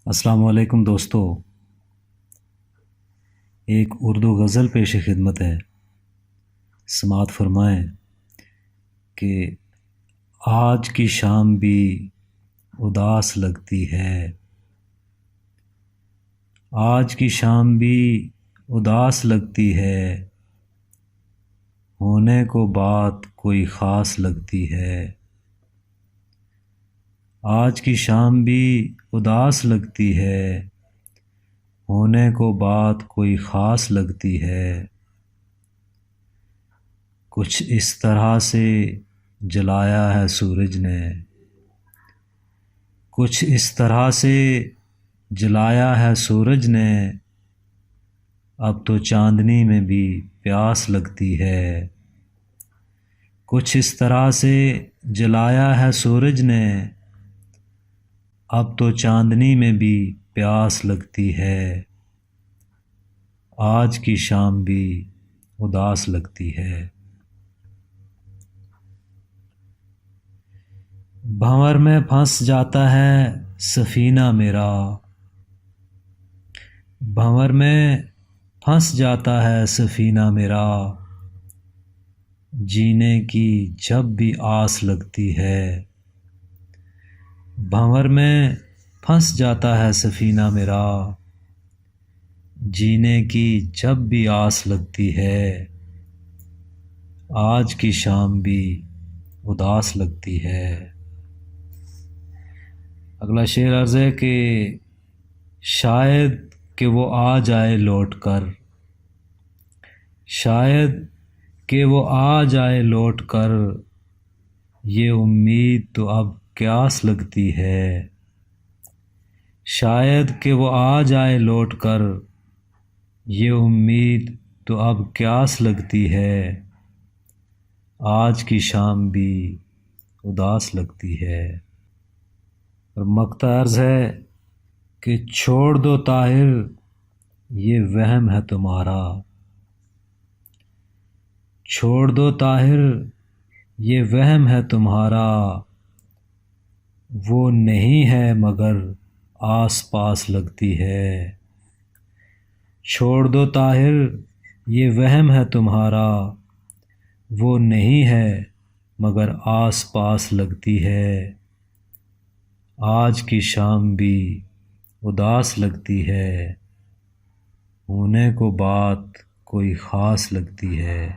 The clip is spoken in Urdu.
السلام علیکم دوستو، ایک اردو غزل پیش خدمت ہے۔ سماعت فرمائیں کہ آج کی شام بھی اداس لگتی ہے، آج کی شام بھی اداس لگتی ہے، ہونے کو بات کوئی خاص لگتی ہے۔ آج کی شام بھی اداس لگتی ہے، ہونے کو بات کوئی خاص لگتی ہے۔ کچھ اس طرح سے جلایا ہے سورج نے، کچھ اس طرح سے جلایا ہے سورج نے، اب تو چاندنی میں بھی پیاس لگتی ہے۔ کچھ اس طرح سے جلایا ہے سورج نے، اب تو چاندنی میں بھی پیاس لگتی ہے۔ آج کی شام بھی اداس لگتی ہے۔ بھنور میں پھنس جاتا ہے سفینہ میرا، بھنور میں پھنس جاتا ہے سفینہ میرا، جینے کی جب بھی آس لگتی ہے۔ بھنور میں پھنس جاتا ہے سفینہ میرا، جینے کی جب بھی آس لگتی ہے۔ آج کی شام بھی اداس لگتی ہے۔ اگلا شعر عرض ہے کہ شاید کہ وہ آ جائے لوٹ کر، شاید کہ وہ آ جائے لوٹ کر، یہ امید تو اب قیاس لگتی ہے۔ شاید کہ وہ آ جائے لوٹ کر، یہ امید تو اب قیاس لگتی ہے۔ آج کی شام بھی اداس لگتی ہے۔ اور مقطع عرض ہے کہ چھوڑ دو طاہر یہ وہم ہے تمہارا، چھوڑ دو طاہر یہ وہم ہے تمہارا، وہ نہیں ہے مگر آس پاس لگتی ہے۔ چھوڑ دو طاہر یہ وہم ہے تمہارا، وہ نہیں ہے مگر آس پاس لگتی ہے۔ آج کی شام بھی اداس لگتی ہے، ہونے کو بات کوئی خاص لگتی ہے۔